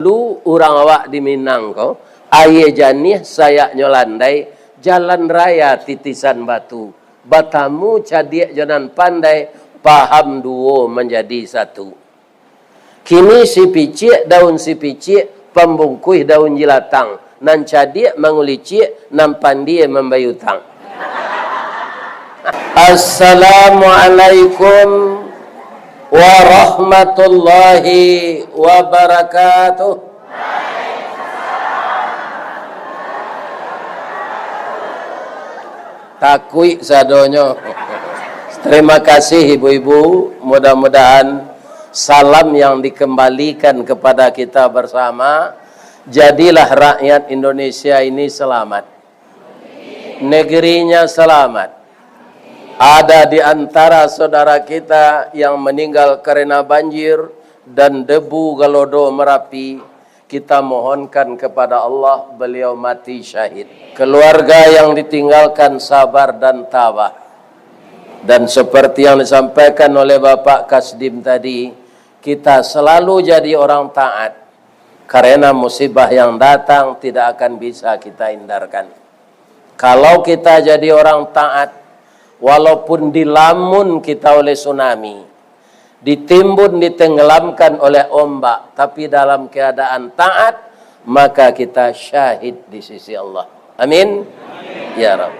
Lu orang awak di Minang kau, aye janih saya nyolandai, jalan raya titisan batu. Batamu cadik jalan pandai, paham duo menjadi satu. Kini si picik daun si picik, pembungkuih daun jilatang. Nan cadik mangulicik, nan pandai membayutang. Assalamualaikum warahmatullahi wabarakatuh. Takui sadonyo. Terima kasih ibu-ibu. Mudah-mudahan salam yang dikembalikan kepada kita bersama. Jadilah rakyat Indonesia ini selamat. Negerinya selamat. Ada di antara saudara kita yang meninggal karena banjir dan debu Galodo Merapi. Kita mohonkan kepada Allah beliau mati syahid. Keluarga yang ditinggalkan sabar dan tabah. Dan seperti yang disampaikan oleh Bapak Kasdim tadi, kita selalu jadi orang taat. Karena musibah yang datang tidak akan bisa kita hindarkan. Kalau kita jadi orang taat, walaupun dilamun kita oleh tsunami, ditimbun, ditenggelamkan oleh ombak, tapi dalam keadaan taat, maka kita syahid di sisi Allah. Amin. Ya Rabb.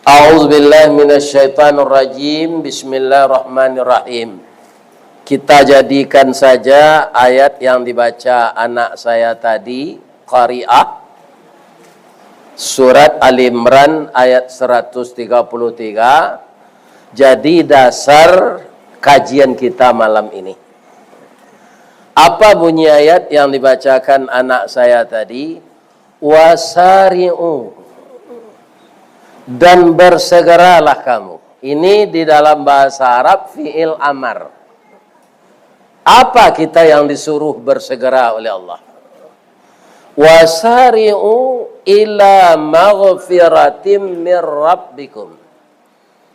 A'udzubillahi minasyaitonirrajim. Bismillahirrahmanirrahim. Kita jadikan saja ayat yang dibaca anak saya tadi, Qari'ah. Surat Ali Imran ayat 133 jadi dasar kajian kita malam ini. Apa bunyi ayat yang dibacakan anak saya tadi? Wasari'u, dan bersegeralah kamu. Ini di dalam bahasa Arab fi'il amar. Apa kita yang disuruh bersegera oleh Allah? Wasari'u ila maghfiratim mir rabbikum.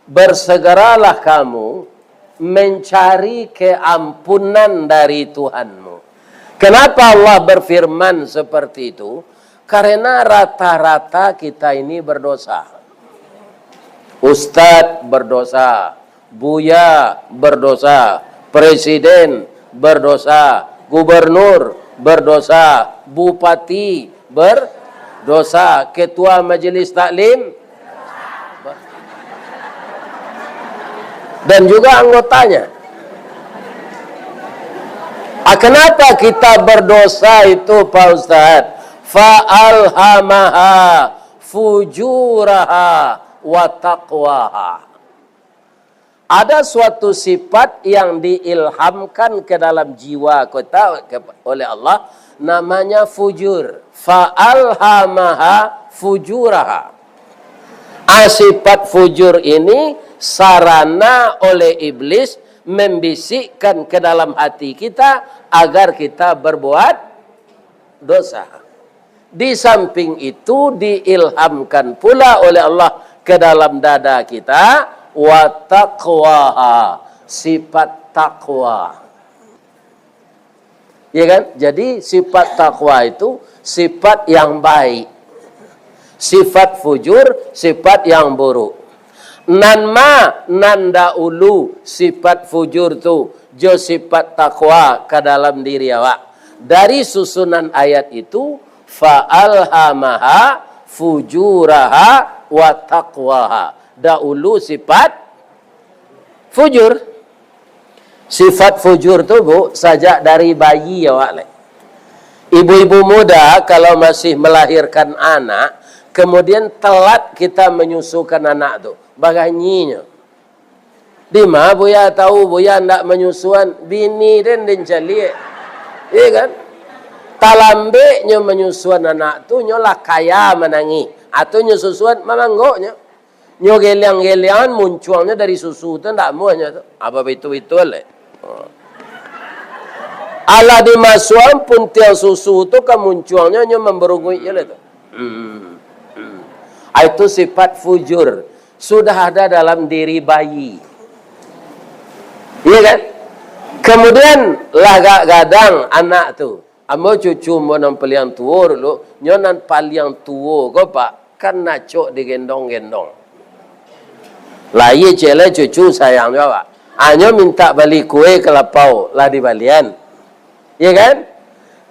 Bersegeralah kamu mencari keampunan dari Tuhanmu. Kenapa Allah berfirman seperti itu? Karena rata-rata kita ini berdosa. Ustadz berdosa, Buya berdosa, Presiden berdosa, Gubernur berdosa, Bupati berdosa, Ketua Majelis Taklim dan juga anggotanya. Kenapa kita berdosa itu Pak Ustadz? Fa'alhamaha fujuraha wa taqwaha. Ada suatu sifat yang diilhamkan ke dalam jiwa kita oleh Allah, namanya fujur. Fa'alhamaha fujuraha. Sifat fujur ini sarana oleh iblis membisikkan ke dalam hati kita agar kita berbuat dosa. Di samping itu diilhamkan pula oleh Allah ke dalam dada kita wa taqwaha, sifat takwa. Ya kan? Jadi sifat takwa itu sifat yang baik. Sifat fujur sifat yang buruk. Nanda ulu sifat fujur tu jo sifat takwa ke dalam diri awak. Dari susunan ayat itu fa'alhamaha fujuraha wa taqwaha. Dahulu sifat fujur. Sifat fujur tu Bu, sajak dari bayi ya Wak. Ibu-ibu muda kalau masih melahirkan anak, kemudian telat kita menyusukan anak tu, bagainya. Dima Buya tahu Buya ndak menyusuan bini dan cali. Iya kan? Talambeknya menyusuan anak tu nyolah kaya menangi atau nyusuan mamanggoknya. Nyo geliang-geliangan munculnya dari susu tu ndak muahnya tu. Apa itu le. Ala dimasuan pun tiang susu tu kemunculnya nyo memberungui je le tu. Itu sifat fujur. Sudah ada dalam diri bayi. Iya kan? Kemudian lagak gadang anak tu. Ambo cucu mo nan paliang tua dulu, nyonan paliang tua ko pak, kan nacok digendong-gendong. Lah ye cele cucu sayang juga pak. Anyo minta balik kue kelapau lah di balian. Ya kan?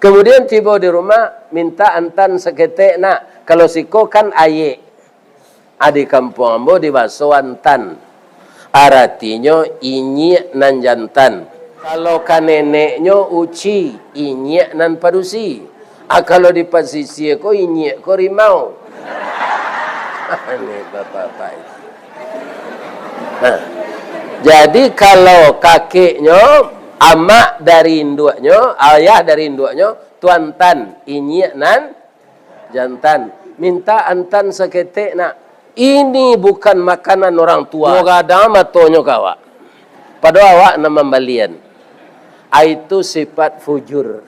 Kemudian tiba di rumah minta antan seketek nak. Kalau siko kan aye. Adi kampung ambo di baso antan. Artinya inyi nan jantan. Kalau kan neneknya uci, inyi nan padusi. Kalau di pasisi ko inyi ko rimau. Ini bapak-bapak itu. Nah, jadi kalau kakeknya, amak dari induknya, ayah dari induknya, tuan tan, inyi nan jantan. Minta antan seketek nak. Ini bukan makanan orang tua. Moga ada matonyo kawa. Pada awak nama balian. Itu sifat fujur.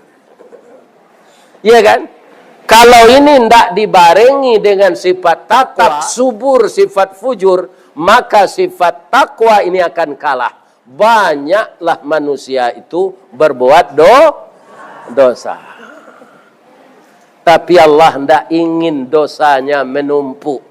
Iya kan? Kalau ini tidak dibarengi dengan sifat tatap subur, sifat fujur, maka sifat takwa ini akan kalah. Banyaklah manusia itu berbuat dosa. Tapi Allah tidak ingin dosanya menumpuk.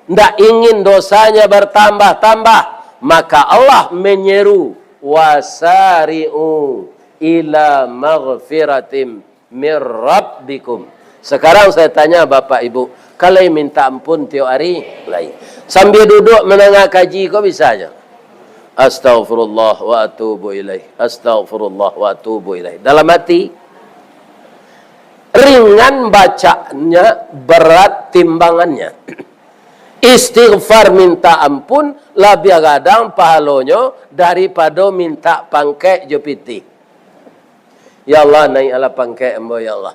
Tidak ingin dosanya bertambah-tambah. Maka Allah menyeru, wasari'u ila maghfiratim mir rabbikum. Sekarang saya tanya Bapak Ibu, kalau minta ampun tiap hari, lain. Sambil duduk menengah kaji, kok bisa aja? Astaghfirullah wa atubu ilaih. Astaghfirullah wa atubu ilaih. Dalam hati, ringan bacanya, berat timbangannya. Istighfar minta ampun, lebih kadang pahalonyo daripada minta pangkek jepiti. Ya Allah, naik ala pangkek embo ya Allah.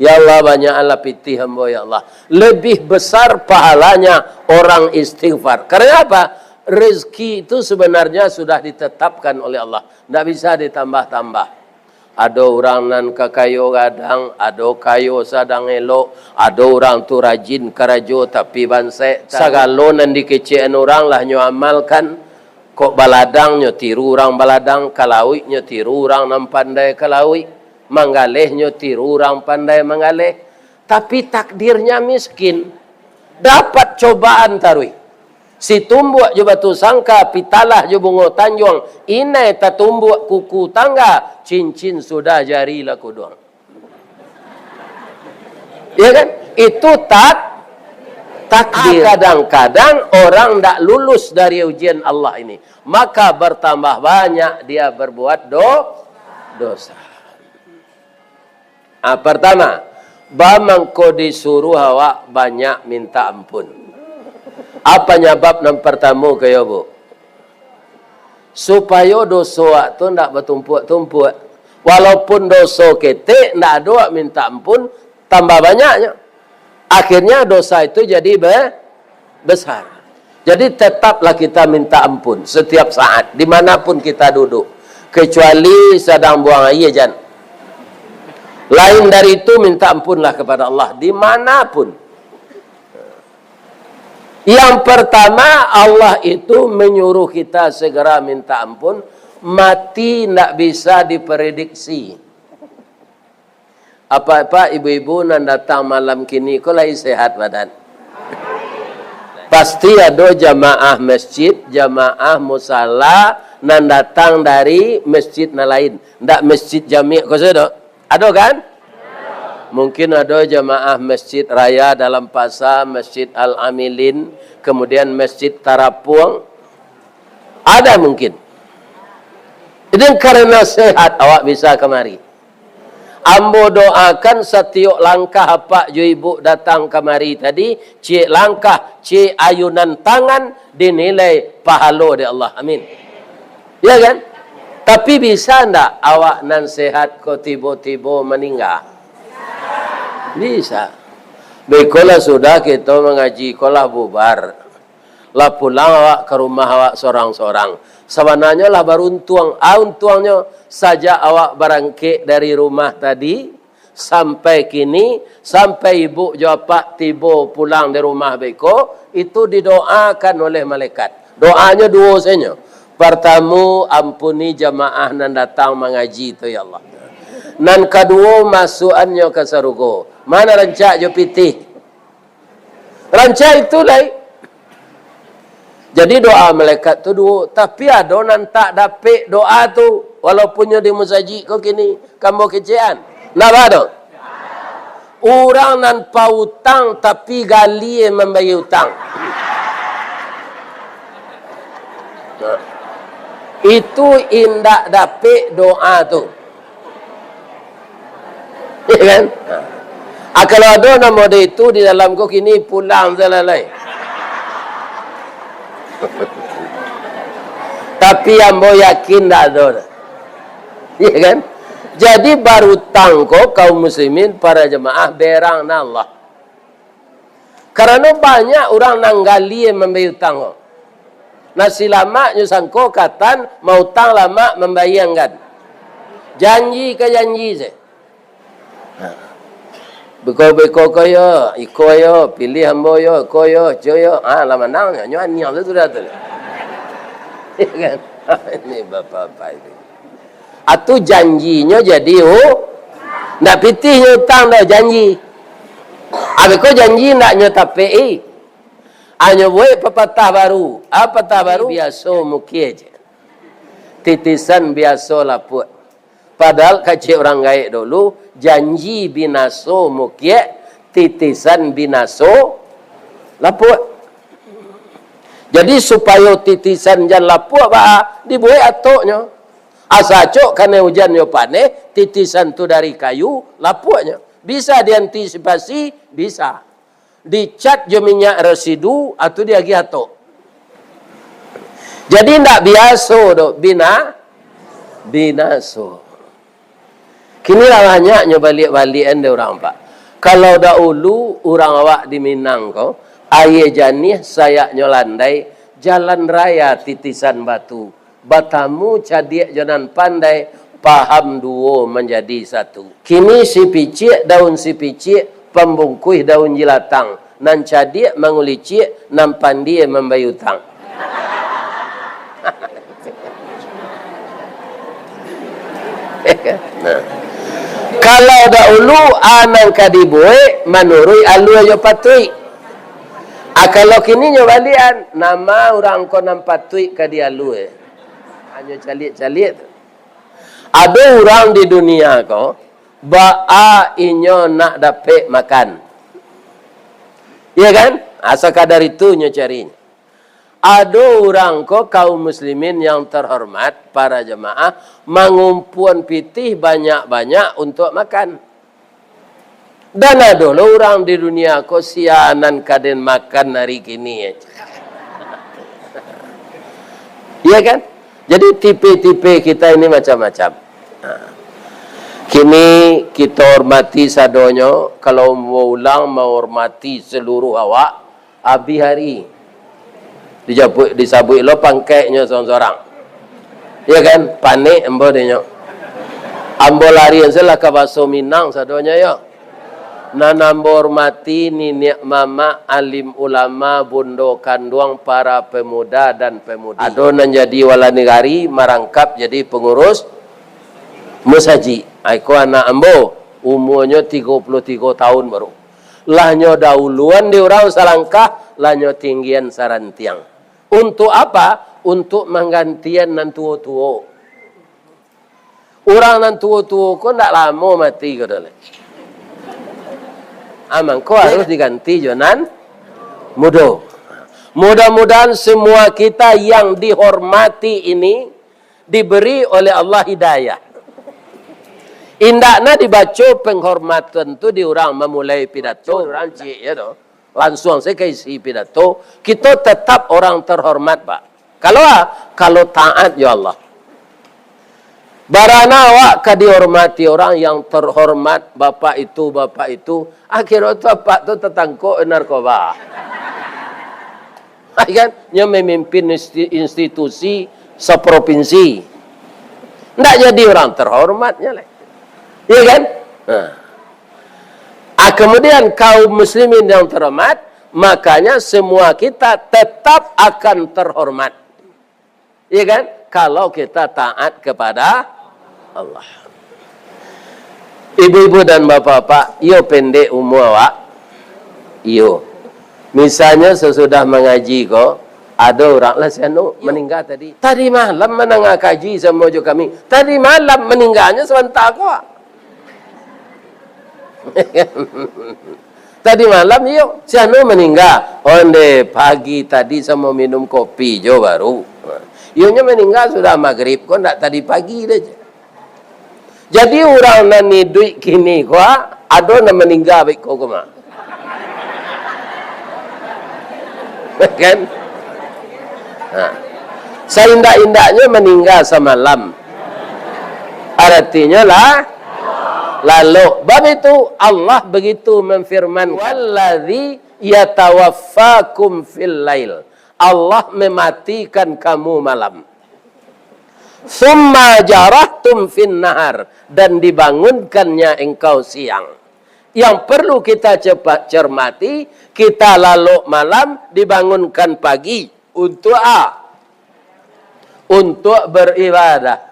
Ya Allah, banyak ala piti hamba ya Allah. Lebih besar pahalanya orang istighfar. Karena apa? Rezeki itu sebenarnya sudah ditetapkan oleh Allah. Tidak bisa ditambah-tambah. Ada orang nan kakayo kadang, ada kayo sadang elok, ada orang tu rajin karajo tapi bansek. Sagalo nan dikecian orang lah nyo amalkan. Kok baladang nyo tiru orang baladang, kalawi nyo tiru orang nan pandai kalawi. Manggalehnya tiru orang pandai manggaleh. Tapi takdirnya miskin. Dapat cobaan tarui. Si tumbuk je batu sangka, pitalah je bungo tanjung. Inai tak tumbuk kuku tangga, cincin sudah jari laku doang. Ya kan? Itu takdir. Kadang-kadang orang tak lulus dari ujian Allah ini. Maka bertambah banyak dia berbuat dosa. Pertama, bamangko disuruh awak banyak minta ampun. Apa nyebab yang pertama kaya bu? Supaya dosa tu tidak bertumpuk-tumpuk. Walaupun dosa ketik, tidak ada minta ampun, tambah banyaknya. Akhirnya dosa itu jadi besar. Jadi tetaplah kita minta ampun setiap saat, dimanapun kita duduk. Kecuali sedang buang air jangan. Lain dari itu minta ampunlah kepada Allah dimanapun. Yang pertama, Allah itu menyuruh kita segera minta ampun. Mati tidak bisa diprediksi. Apa-apa ibu-ibu nan datang malam kini kok lagi sehat badan? Pasti ada jamaah masjid, jamaah musala nan datang dari masjid na lain. Ndak masjid jami' kok sudah? Ada kan? Mungkin ada jamaah masjid raya dalam pasar, masjid Al-Amilin, kemudian masjid Tarapuang. Ada mungkin. Itu karena sehat awak bisa kemari. Ambo doakan setiap langkah apa jo ibu datang kemari tadi, cik langkah, cik ayunan tangan dinilai pahala dari Allah. Amin. Ya kan? Tapi bisa ndak awak nan sehat kok tiba-tiba meninggal? Bisa. Bekolah sudah kita mengaji kolah bubar. Lah pulang awak ke rumah awak sorang-sorang. Sebenarnya lah beruntung. Untungnya saja awak berangkit dari rumah tadi sampai kini, sampai ibu jawapak tiba pulang dari rumah beko, itu didoakan oleh malaikat. Doanya dua saja. Pertama, ampuni jamaah yang datang mengaji itu ya Allah. Nan kedua masukannya ke surga. Mana rancak jo pitih? Rancak itu lain. Jadi doa malaikat tu dua, tapi ada nan tak dapat doa tu walaupun di musajid kau kini kamu kecian. Napa ada? Orang nan pautang tapi gali membayar hutang. Nah. Itu indak dapat doa tu. Ya kan? Kalau ada nama dia itu di dalam kau kini pulang selalai. Tapi yang mau yakin tak ada. Ya kan? Jadi baru tangko kaum muslimin para jemaah berang na Allah. Karena banyak orang nanggali membayar hutang. Nasi lama nyusangko katan mau hutang lama membayangkan. Janji ke janji je. Beko-beko koyo, iko yo, pilih hambo yo, koyo, joyo. Lama nang nyo anyang tu dah tu. Ya kan? Ini bapak-bapak itu. Atu janjinya jadi ndak pitih hutang dah janji. Abeko janji nak nyo tapi anyo buat pepatah baru. Apa pepatah baru? Biasa muki aja. Titisan biasa laput. Padahal kacik orang gaib dulu, janji binaso mukyek, titisan binaso laput. Jadi supaya titisan jan laput, dibuat atuknya. Asa cok karena hujan yo panen, titisan tu dari kayu, laputnya. Bisa diantisipasi, bisa. Dicat jo minyak residu, atau dia lagi atuk. Jadi ndak biasa do, binaso. Kini lah banyaknya balik-balikan dia orang pak. Kalau dahulu orang awak di Minang kau, aye janih sayaknya landai, jalan raya titisan batu. Batamu cadik jalan pandai, paham duo menjadi satu. Kini si picik, daun si picik, pembungkuh daun jilatang. Nan cadik mengulicik, nan pandi membayar hutang. Nah. Kalau dahulu anang kadiboe menurut alu ayo patui. Kalau kini nyobalian nama orang ko nam patui kadi alu hanya calit-calit. Ada orang di dunia ko ba'a inyo nak dapat makan. Iya kan? Asa kadar itu nyo carinya. Ada orang ko kaum muslimin yang terhormat para jemaah mengumpuan pitih banyak-banyak untuk makan. Dan ada orang di dunia ko sianan kaden makan hari kini. Iya kan? Jadi tipe-tipe kita ini macam-macam. Kini kita hormati sadonyo, kalau mau ulang mau hormati seluruh awak, abi hari. Disabui lo pangkainya seorang-seorang. Ya kan? Panik embo denyo. Ambo lari selah ke baso Minang sadonya yo. Nanambo hormati niniak mama alim ulama bundo kanduang para pemuda dan pemudi. Ado nan jadi wala negari marangkap jadi pengurus musaji. Aiko anak ambo umurnya 33 tahun baru. Lahnya dahuluan di orang salangkah, lahnya tinggian sarantiang. Untuk apa? Untuk menggantian nan tua-tua. Orang nan tua-tua kau tak lama mati kau dah. Amang kau harus diganti jonan muda. Mudah-mudahan semua kita yang dihormati ini diberi oleh Allah hidayah. Indakna dibaca penghormatan tu di orang memulai pidato orang cik ya doh. Langsung saya kasih pidato, kita tetap orang terhormat, Pak. Kalau taat ya Allah. Barana awak dihormati orang yang terhormat, bapak itu, akhirnya bapak itu tetangko narkoba. Kan? Yang memimpin institusi seprovinsi. Tidak jadi orang terhormatnya lah. Iya kan? Kemudian kaum muslimin yang terhormat, makanya semua kita tetap akan terhormat. Iya kan? Kalau kita taat kepada Allah. Ibu-ibu dan bapak-bapak, iyo pendek umur awak. Iyo. Misalnya sesudah mengaji kok, ada orang lah sianu meninggal tadi. Tadi malam menengah kaji sama jo kami. Tadi malam meninggalnya sebentar kok. Tadi malam iyo sianu meninggal. Onde pagi tadi sama minum kopi jo baru. Iyonya meninggal sudah maghrib kok, ndak tadi pagi dah. Jadi orang nani duit kini kok ada yang meninggal baik kau kemana? Kan? Seindah-indahnya meninggal semalam. Artinya lah lalu. Bab itu Allah begitu memfirman, wallazi yatawaffakum fil lail. Allah mematikan kamu malam. Summa jarahtum fin nahar, dan dibangunkannya engkau siang. Yang perlu kita cepat cermati, kita lalu malam dibangunkan pagi untuk untuk beribadah,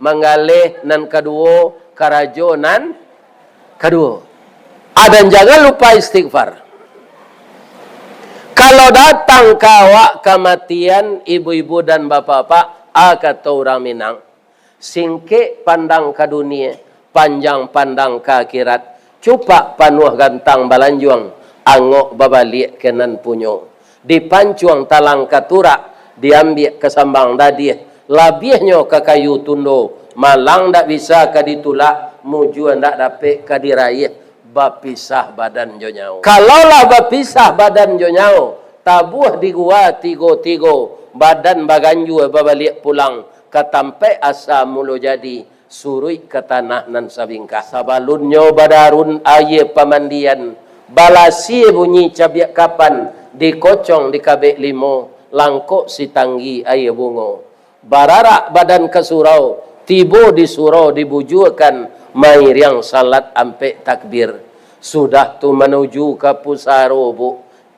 mengalih nan kedua karajo nan kedua. Dan jangan lupa istighfar. Kalau datang kawak kematian ibu-ibu dan bapak-bapak, kata orang Minang, singkik pandang ke dunia, panjang pandang ke akhirat, cupak panuh gantang balanjuang, angok babalik kenan punyo. Dipancuang talang katurak, diambil ke sambang dadih, labihnya ke kayu tundo, malang tak bisa ke ditulak, muju ndak dapat ke diraih, bapisah badan jo nyau. Kalaulah bapisah badan jo nyau, tabuh di gua tigo-tigo, badan baganju babalik pulang katampai asa mulu jadi surui ke tanah nan sabingkah. Sabalunnya badarun aye pamandian, balasi bunyi cabiak kapan, dikocong di kabek limo, langkok si tanggi aye bungo. Bararak badan ke surau, tibo di surau dibujurkan, mair yang salat ampe takbir. Sudah tu menuju ke pusaro bu,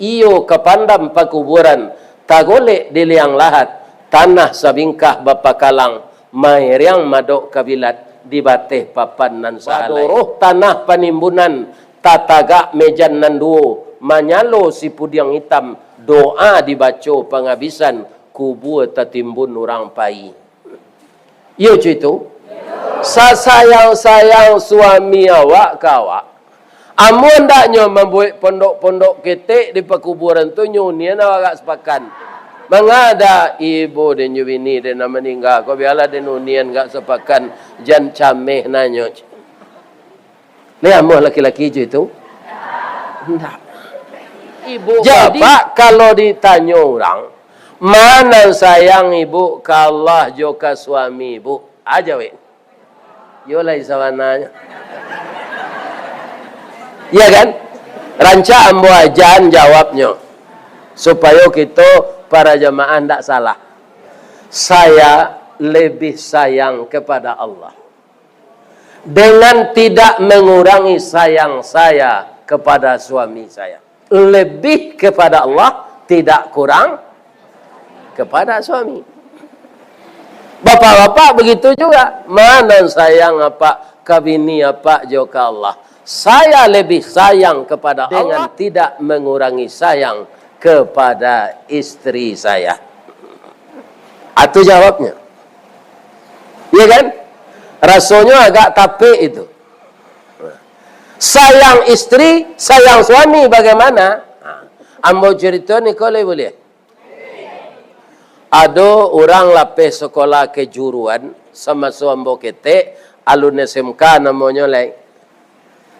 iyo ke pandam pakuburan, tagolek di liang lahat, tanah sabingkah bapa kalang, mair yang madok kabilat, di bateh papan nan salai. Badoroh tanah panimbunan, tatagak mejan nan duo, manyalo si pudiang hitam, doa dibaca penghabisan, kubur tertimbun orang pai. Yo itu, sasayang-sayang suami awak kawak, amun daknya membuat pondok-pondok ketek di pekuburan tu nyunian awak sepakan. Mengada ibu dan bini dan meninggal. Kau biarlah dan unian gak sepakan jan cameh nanyo. Ni amuh laki-laki je itu? Tidak. Ibu bapak kalau ditanya orang, mana sayang ibu ke Allah juga suami ibu? Aja weh. Yolai sawananya. Iya kan? Ranca ambo ajan jawabnya. Supaya kita para jamaah tidak salah. Saya lebih sayang kepada Allah. Dengan tidak mengurangi sayang saya kepada suami saya. Lebih kepada Allah, tidak kurang kepada suami. Bapak-bapak begitu juga. Mana sayang apa kabini apa joka Allah. Saya lebih sayang kepada Allah dengan tidak mengurangi sayang kepada istri saya. Itu jawabnya. Iya kan? Rasanya agak tapik itu. Sayang istri, sayang suami bagaimana? Ambo cerita ni kau boleh. Ada orang lapis sekolah kejuruan sama suambo kete, alun SMK namanya lain.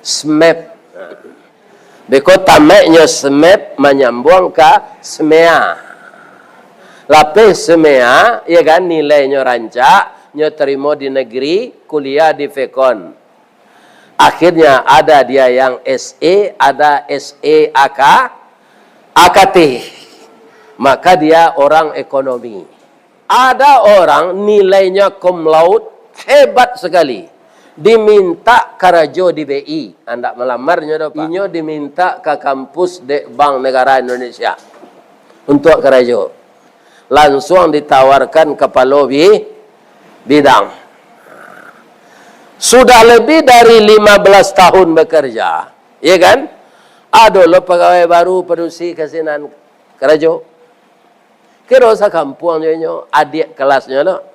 SMEP. Beko tamaknya SMEP menyambung ke SMEA. Lapis SMEA, ya kan nilainya rancak, nya terima di negeri, kuliah di Fekon. Akhirnya ada dia yang SE, ada SE AK, AKT. Maka dia orang ekonomi. Ada orang nilainya cum laude hebat sekali. Diminta karajo di BI. Anda melamarnya dah Pak. Inyo diminta ke kampus de Bank Negara Indonesia. Untuk karajo. Langsung ditawarkan kepala bidang. Sudah lebih dari 15 tahun bekerja, ya kan? Ada lo pegawai baru perusi kasinan kerajo. Kira sa kampung nyo adik kelasnya lo.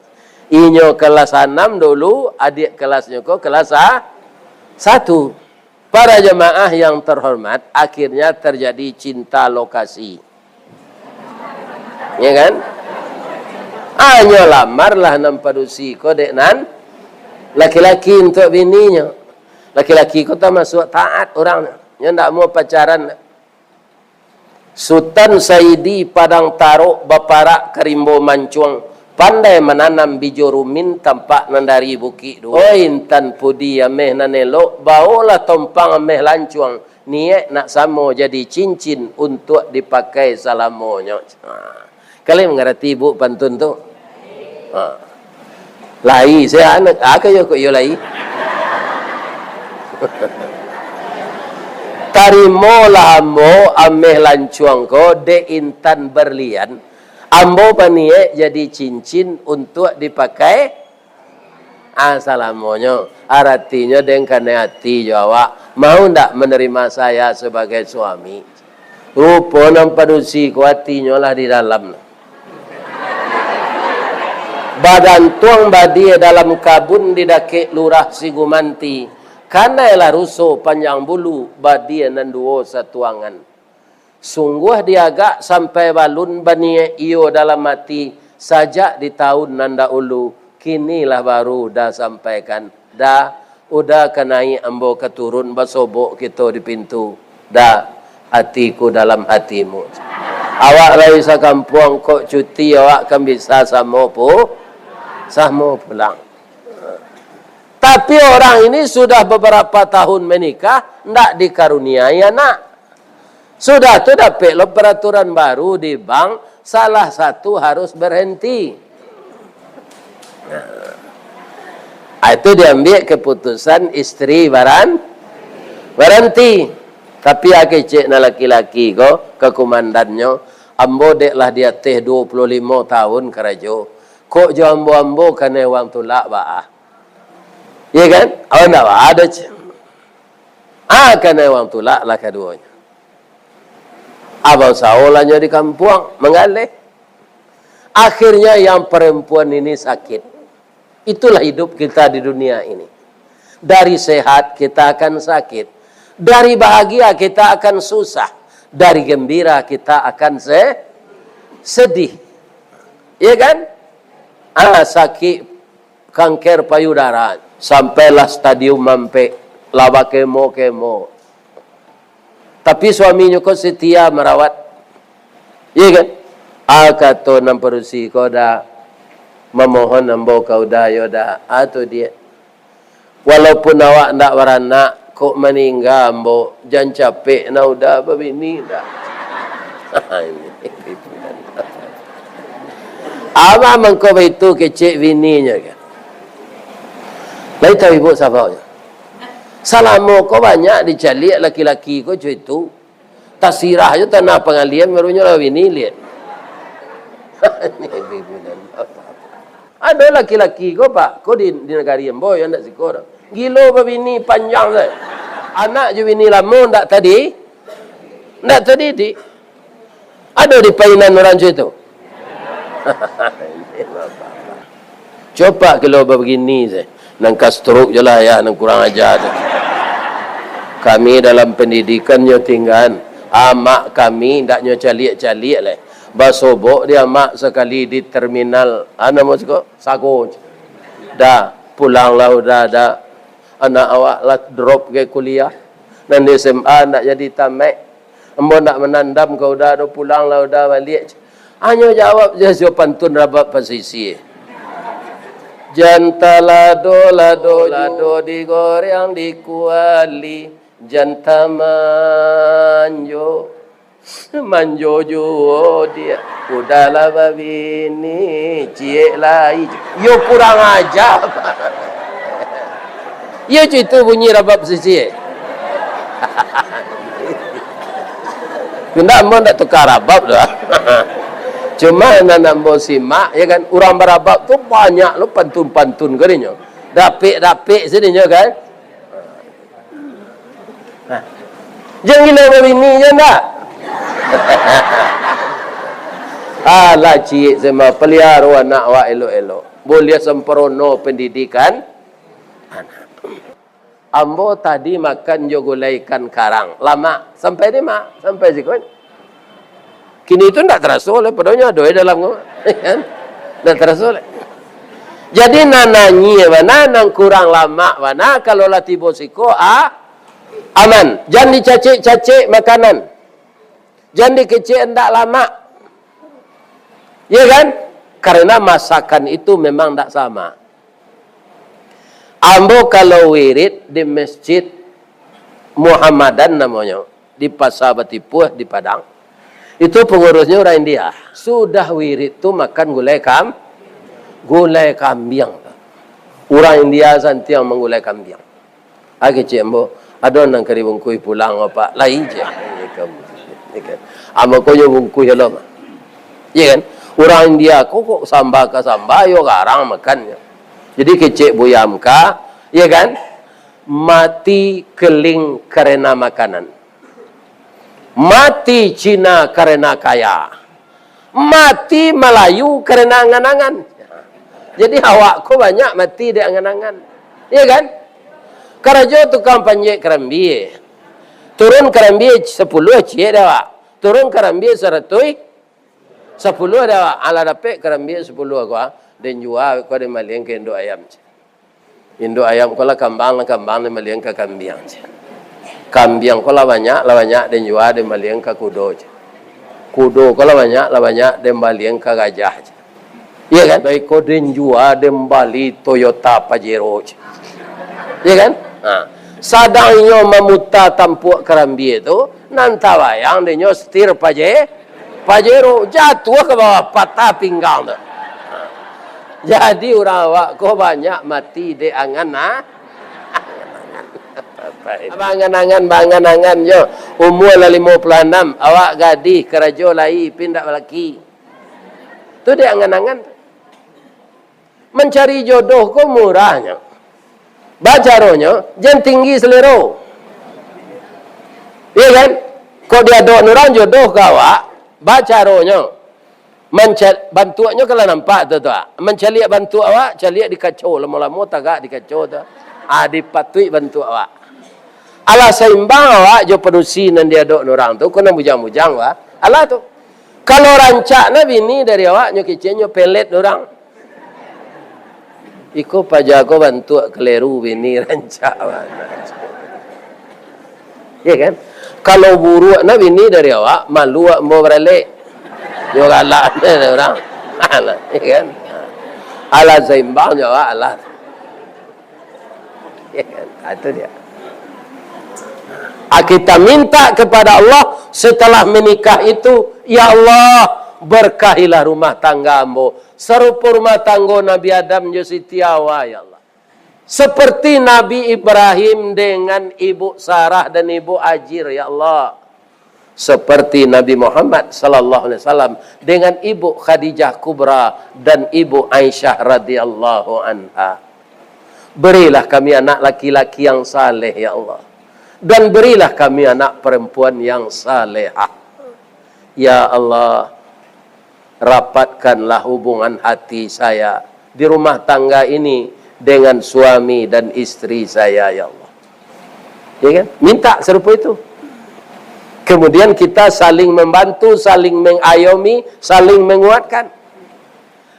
Inyo kelas 6 dulu, adik kelasnya kok kelas 1. Para jemaah yang terhormat, akhirnya terjadi cinta lokasi. Ya kan? Anyo lamarlah nam padusi ko dek nan laki-laki untuk bininya. Laki-laki ko tak masuk taat orangnya. Nya ndak mau pacaran. Sultan Saidi Padang Taruk Baparak Kerimbo Mancuang pandai menanam bijo rumin tampak nandari bukit dua. Oh intan pudi ameh nanelok baolah tompang ameh lancuang niat nak samo jadi cincin untuk dipakai salamonya. Kalian mengerti bu pantun tu? Lai saya anak kayo kok yo lai. Tarimo lah ambo ameh lancuang ko de intan berlian. Ambo paniye jadi cincin untuk dipakai asalamonyo. Artinya dengan hati Jawa mau ndak menerima saya sebagai suami. Rupa nampadusi ku hatinya lah di dalam. Badan tuang badi dalam kabun didake lurah Sigumanti. Karena elah rusuh panjang bulu badi nanduo satuangan. Sungguh diagak sampai balun bani iyo dalam mati sajak di tahun nanda ulu kinilah baru dah sampaikan dah udah kenai ambo keturun basobok kita di pintu dah hatiku dalam hatimu. Awak lagi sa kampung kok cuti awak kan bisa samo pulang. Tapi orang ini sudah beberapa tahun menikah ndak dikaruniai anak. Sudah tu dapat lo peraturan baru di bank, salah satu harus berhenti. Itu diambil keputusan istri berhenti. Tapi akecek na laki-laki ko kekomandannya, ambo dek lah dia teh 25 tahun kerajo. Kok jo ambo kane wang tulak baah. Iya kan? Awak ndak ada. Kane wang tulak lah keduanya. Abang saolanya di kampung mengalih. Akhirnya yang perempuan ini sakit. Itulah hidup kita di dunia ini. Dari sehat kita akan sakit. Dari bahagia kita akan susah. Dari gembira kita akan sedih. Iya kan? Sakit kanker payudara. Sampailah stadium mampe. Laba kemo. Tapi suaminya kau setia merawat. Iya kan? Kata namperusi kau dah memohon ambo kau dah yoda atau dia. Walaupun awak ndak beranak kok meninggal ambo jangan capek na udah babini dah. Apa mengkau itu kecek bininya kan? Lain tahu ibu sahabatnya. Salamu kau banyak dicari laki-laki kau cuy itu. Tasirah je tanah pengalian barunya lah ini lihat. Ada laki-laki kau pak, kau di negara yang boy anda sikor. Gilo babini panjang saya. Anak je bini lama ndak tadi. Di. Ada di painan orang cuy itu. Coba kalau begini saya. Nangka stroke je lah ya, nang kurang ajar. Kami dalam pendidikannya tinggal. Mak kami ndaknya caliak-caliak lah. Basobok dia mak sekali di terminal. Ana maksud Sago. Dah pulang lah udah ada. Anak awak lah drop ke kuliah. Dan di SMA ndak jadi tamat. Ambo nak menandam kau udah ada pulang lah udah balik. Hanya jawab je pantun rabat pasisi. Janta lado digoreng dikuali. Janta manjo dia udahlah babini cie lai yo kurang aja yo itu bunyi rabab sisi kena mau ndak tukar rabab dah cuma nanam simak ya kan orang berabab tu banyak lo pantun-pantun gerinya Dapik sini kan. Nah. Jangan gila berbini je tak? Alah cik sama pelihara anak awak elok-elok. Boleh sempurna pendidikan anak. Ambo tadi makan jo gulai ikan karang. Lama. Sampai ni mak. Sampai sih kan. Kini itu tak terasa oleh. Padahal ada dalam kau. Tak terasa oleh. Jadi nananyi mana nang kurang lama mana kalau lah tiba siko aman. Jangan dicacik-cacik makanan. Jangan dikecik hendak lama. Ya kan? Karena masakan itu memang tak sama. Ambo kalau wirid di masjid Muhammadan namanya. Di Pasar Batipuh di Padang. Itu pengurusnya orang India. Sudah wirid tu makan gulai kambing. Orang India santi yang menggulai kambing. Agi cik ambo. Ada nang kari bungkui pulang apa. Lain je. Ama ko yung bungkui halam. Ya kan? Orang India kok sambal ka sambal yo garang makannya. Jadi kecik buyam ka, ya kan? Mati keling karena makanan. Mati Cina karena kaya. Mati Melayu karena angan-angan. Jadi awakku banyak mati di angan-angan. Ya kan? Karajo tukang panjek kerambi. Turun kerambi 10 cik dah. Turun kerambi 100 10 dah. Ala dapat kerambi 10 aku. Dan jual aku ada maliang ke Indo ayam. Indo ayam kalau kambang dia maliang ke kambing. Kambing kalau banyak dan jual dia maliang ke kudo. Kudo kalau banyak dia maliang ke gajah. Iya kan? Baik kau dan jual dia bali Toyota Pajero. Iya kan? Sadangnya memutar tampuk kerambi itu, nantawayang dia setir Pajero jatuh ke bawah patah pinggang tu. Jadi orang awak kau banyak mati di angan-angan. Angan-angan je. Umur lah 56. Awak gadis kerajo lai pindah lelaki. Tu dia angan-angan. Mencari jodoh kau murahnya. Bacaronya jangan tinggi selera. Iya kan? Kau dia ada orang jodoh kau awak. Bacaronya bantuannya kalau nampak tu mencari bantu awak, cari di kacau lama-lama tagak di kacau tu. Dipatui bantu awak. Alah seimbang awak jo perusi nan dia dok orang tu kena bujang-bujang wa. Alah tu. Kalau rancak na bini dari awak nyo kicenyo pelet orang. Iko pajago bantu keleru bini rancak wa. Ya kan? Kalau buruk na bini dari awak malu mau beralek. Yo galak orang. Alah, ya kan? Alah seimbang jo alah. Ya kan? Itu dia. Kita minta kepada Allah setelah menikah itu, ya Allah, berkahilah rumah tangga ambo. Serupa rumah tangga Nabi Adam jo sitiawa, ya Allah. Seperti Nabi Ibrahim dengan Ibu Sarah dan Ibu Ajir, ya Allah. Seperti Nabi Muhammad sallallahu alaihi wasallam dengan Ibu Khadijah Kubra dan Ibu Aisyah radhiyallahu anha. Berilah kami anak laki-laki yang saleh, ya Allah. Dan berilah kami anak perempuan yang salehah. Ya Allah, rapatkanlah hubungan hati saya di rumah tangga ini dengan suami dan istri saya, ya Allah. Ya kan? Minta serupa itu. Kemudian kita saling membantu, saling mengayomi, saling menguatkan.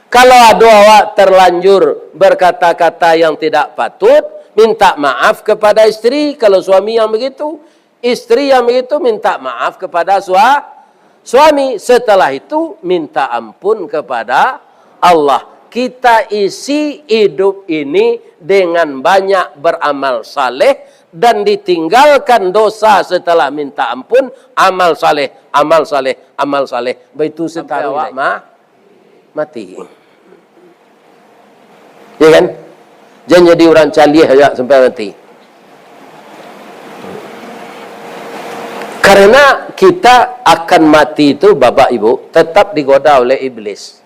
Kalau ada awak terlanjur berkata-kata yang tidak patut, minta maaf kepada istri. Kalau suami yang begitu, istri yang begitu minta maaf kepada suami. Setelah itu minta ampun kepada Allah. Kita isi hidup ini dengan banyak beramal saleh dan ditinggalkan dosa setelah minta ampun. Amal saleh, amal saleh, amal saleh. Begitu sampai awak mati. Ya kan? Jangan jadi orang calih aja sampai mati. Karena kita akan mati itu, Bapak Ibu, tetap digoda oleh iblis.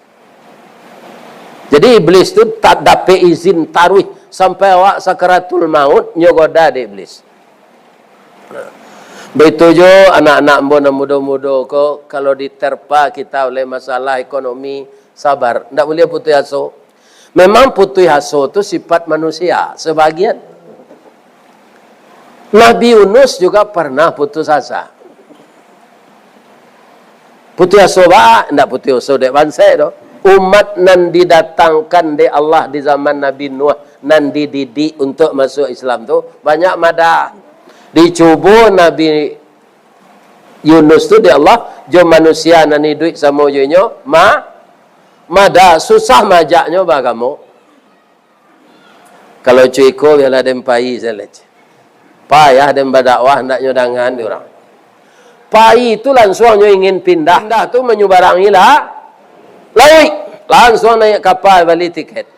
Jadi iblis itu tak dapat izin taruh sampai awak sakaratul maut nyogoda de iblis. Begitu jo anak-anak muda-muda ko kalau diterpa kita oleh masalah ekonomi, sabar, ndak boleh putus asa. Memang putus asa itu sifat manusia sebagian. Nabi Yunus juga pernah putus asa. Putus asa ba? Ndak putus asa dek bangsa do. Umat nan didatangkan de Allah di zaman Nabi Nuh nan dididik untuk masuk Islam tu banyak madah. Dicuba Nabi Yunus tu di Allah jo manusia nan hidup sama jo nyo mada susah majaknya ba kamu. Kalau cuiko biarlah dem pai selec. Payah dem berdakwah ndak nyo dangan di orang. Pai itu langsung nyo ingin pindah. Pindah tu menyubarangi lah. Lawi langsung naik kapal beli tiket.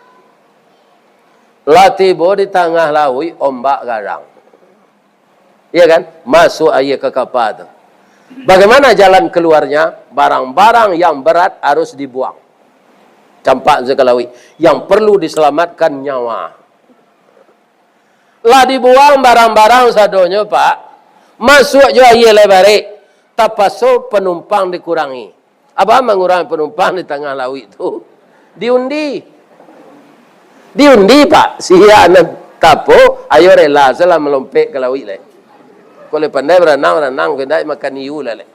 Lah tiba di tengah lawi ombak garang. Iya kan? Masuk air ke kapal tu. Bagaimana jalan keluarnya? Barang-barang yang berat harus dibuang. Campak sekalawi. Yang perlu diselamatkan nyawa. Lah dibuang barang-barang sadonyo pak. Masuk jo air lebarik. Tapaso penumpang dikurangi. Apa mengurangi penumpang di tengah laut itu? Diundi. Diundi pak. Sia anak tapo. Ayo rela selah melompek ke laut le. Kalau pandai berenang kendai makan iu le.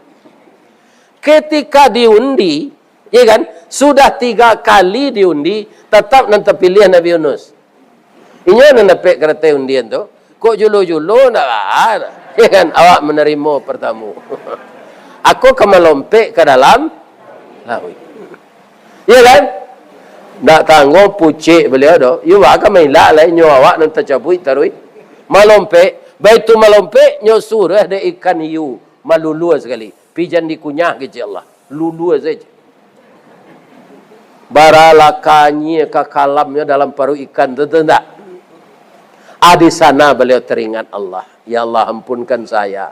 Ketika diundi, ya kan? Sudah 3 kali diundi, tetap nanti pilih Nabi Yunus. Ini yang dapat kereta undian tu. Kok julu-julu nak ada. Ya kan? Awak menerima pertamu. Aku akan melompek ke dalam laut. Ya kan? Nak tanggung pucik beliau tu. You akan main lah lah. Nyo awak nanti cabut tarui. Melompek. Baik tu melompek. Nyo surah ada ikan hiu. Malulua sekali. Pijan dikunyah ke Allah. Lulua saja. Baralakanya kekalamnya dalam paru ikan tu tak? Di sana beliau teringat Allah. Ya Allah ampunkan saya.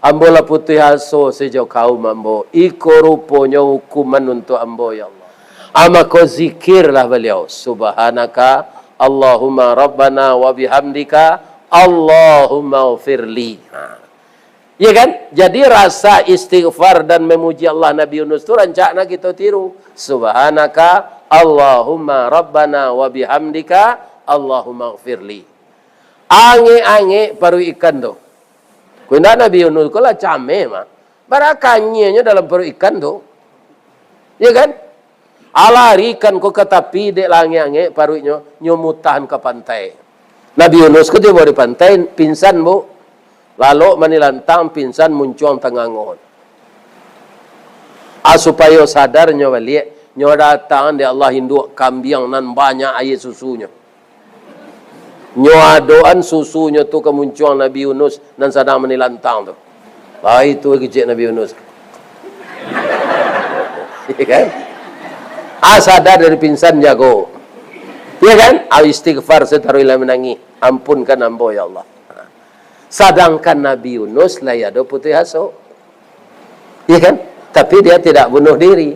Ambo lah putih aso sejauh kaum ambo. Iko rupanya hukuman untuk ambo ya Allah. Amako zikirlah beliau. Subhanaka Allahumma Rabbana wa bihamdika Allahumma ufirli. Ya kan? Jadi rasa istighfar dan memuji Allah Nabi Yunus itu rancakna kita tiru. Subhanaka Allahumma Rabbana wa bihamdika Allahumma ufirli. Ange-ange paru ikan tu. Kena Nabi Yunus ko lah cameh mah. Barakanya dalam paru ikan tu. Ya kan? Alari ikan ko ke tepi dek lange-ange parunya nyumutahan ke pantai. Nabi Yunus ko dia di pantai pingsan bu. Lalu manilantang pingsan muncul tengah ngon. Supaya sadar nyo balik nyo datang di Allah induk kambing nan banyak air susunya. Nyo adoan susunya tu kemunculan Nabi Yunus dan sedang menilantang tu. Itu kecil Nabi Yunus. Ya kan? Sadar dari pingsan jago. Ya kan? Istighfar setaruilah menangi. Ampunkan ambo ya Allah. Sedangkan Nabi Yunus lah ya do putih aso. Ya kan? Tapi dia tidak bunuh diri.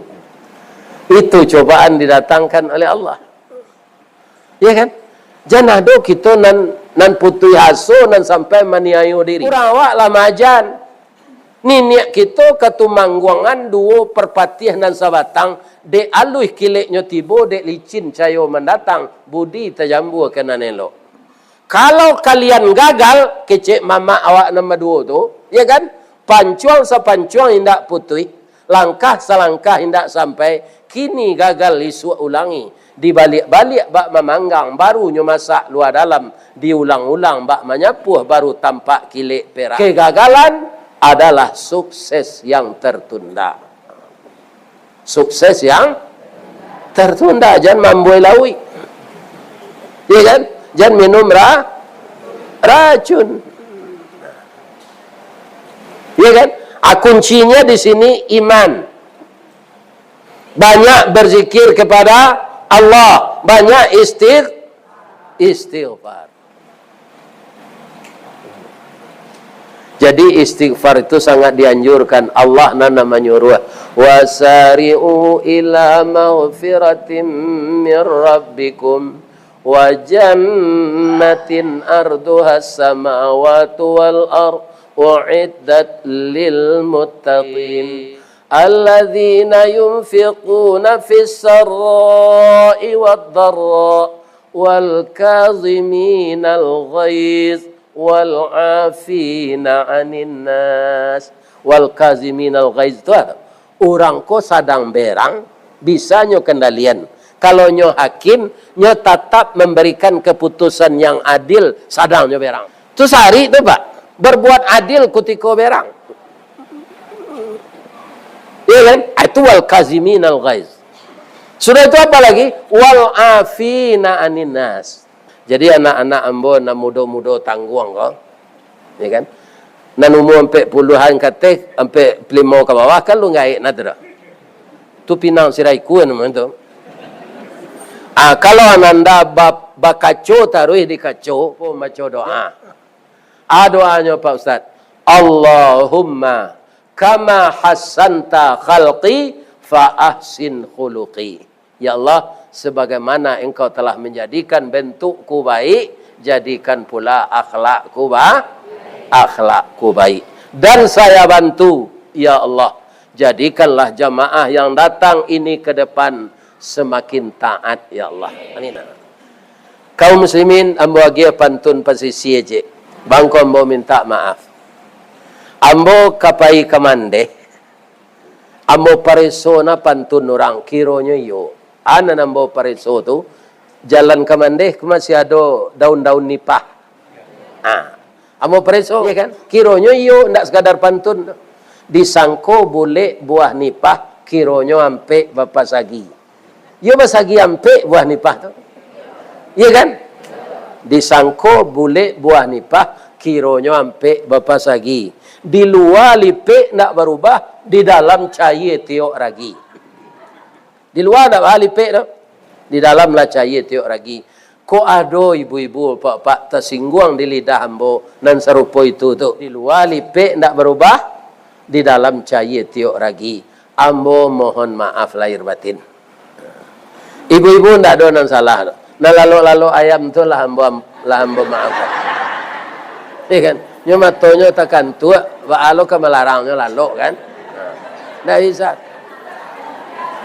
Itu cobaan didatangkan oleh Allah. Ya kan? Jangan ada kita nan putih aso nan sampai maniayu diri. Kurang awak lah majan. Niniak kita ketumangguangan dua perpatih dan sabatang. Dek aluih kileknya tibo, dek licin cayo mendatang. Budi tajambu kena nelo. Kalau kalian gagal, kecek mama awak nama dua tu. Ya kan? Pancuang sepancuang hendak putih. Langkah selangkah hendak sampai. Kini gagal isu ulangi. Dibalik-balik bak memanggang barunya masak luar dalam diulang-ulang bak menyapuh baru tampak kilek perak. Kegagalan adalah sukses yang tertunda. Sukses yang tertunda. Jangan mamboi lawi. Ya kan? Jangan minum racun. Ya kan? Kuncinya di sini iman. Banyak berzikir kepada Allah, banyak istighfar. Jadi istighfar itu sangat dianjurkan. Allah nana menyuruh wasari'u ila maghfiratin min rabbikum wa jannatin arduha as-samawati wal ard u'iddat lil muttaqin alladzina yunfiquna fis sarra'i wad dharra wal kaziminal ghaiz wal 'afina 'anin nas. Wal kaziminal ghaiz itu ada orang ko sadang berang bisa nyo kendalian. Kalau nyo hakim, nyo tetap memberikan keputusan yang adil, sadang nyo berang. Tu sehari tu Pak, berbuat adil kutiko berang. Iya kan? Itu wal kaziminal ghaiz. Sudah itu apa lagi? Wal afina anin nas. Jadi anak-anak ambo na mudo-mudo tangguang kok. Ya kan? Nan umur sampai puluhan kata, sampai pelimau ke bawah kan lu ngai nadra. Tu pinang siraiku namanya tu. Kalau ananda bakaco taruh di kaco, pun baca doa. Doanya Pak Ustaz. Allahumma kama hasanta khalqi fa ahsin khuluqi. Ya Allah, sebagaimana engkau telah menjadikan bentukku baik, jadikan pula akhlakku baik. Dan saya bantu, ya Allah, jadikanlah jamaah yang datang ini ke depan semakin taat, ya Allah. Amin. Kaum muslimin, ambo agi pantun pasisi aje. Bangko ambo minta maaf. Ambo kapai kamande. Ambo pareso na pantun orang kironyo yo. Ana ambo pareso tu jalan kamande masih ada daun-daun nipah. Ambo pareso ya kan? Kironyo yo ndak sekadar pantun. Disangko boleh buah nipah kironyo ampe bapak sagi. Yo basagi ampe buah nipah tu. Iya kan? Disangko boleh buah nipah kironyo ampe bapak sagi. Di luar lipe nak berubah, di dalam cair tiok ragi. Di luar nak lipe tu, di dalam lah cair tiok ragi. Ko ado ibu-ibu pak-pak tersinggung di lidah ambo nan serupa itu tu. Di luar lipe nak berubah, di dalam cair tiok ragi. Ambo mohon maaf lahir batin. Ibu-ibu ndak ada nan salah. Nah lalu ayam tu lah ambo maafkan. Iya kan? Nyo matonyo takkan tua, waalo ke melarangnya lalu kan? Ndak bisa.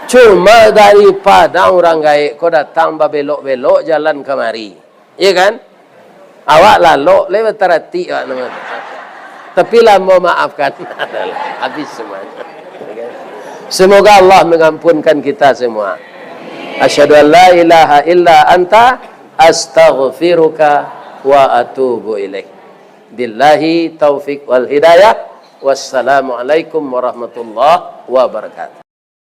Cuma daripada orang gaik kau datang babelok-belok jalan kemari. Iya kan? Awak lalu lewat terhati awak nama. Tapi lah mau maafkan. Habis semuanya. Semoga Allah mengampunkan kita semua. Asyhadu an la ilaha illa anta astaghfiruka wa atubu ilaik. Billahi taufiq wal hidayah. Wassalamualaikum warahmatullahi wabarakatuh.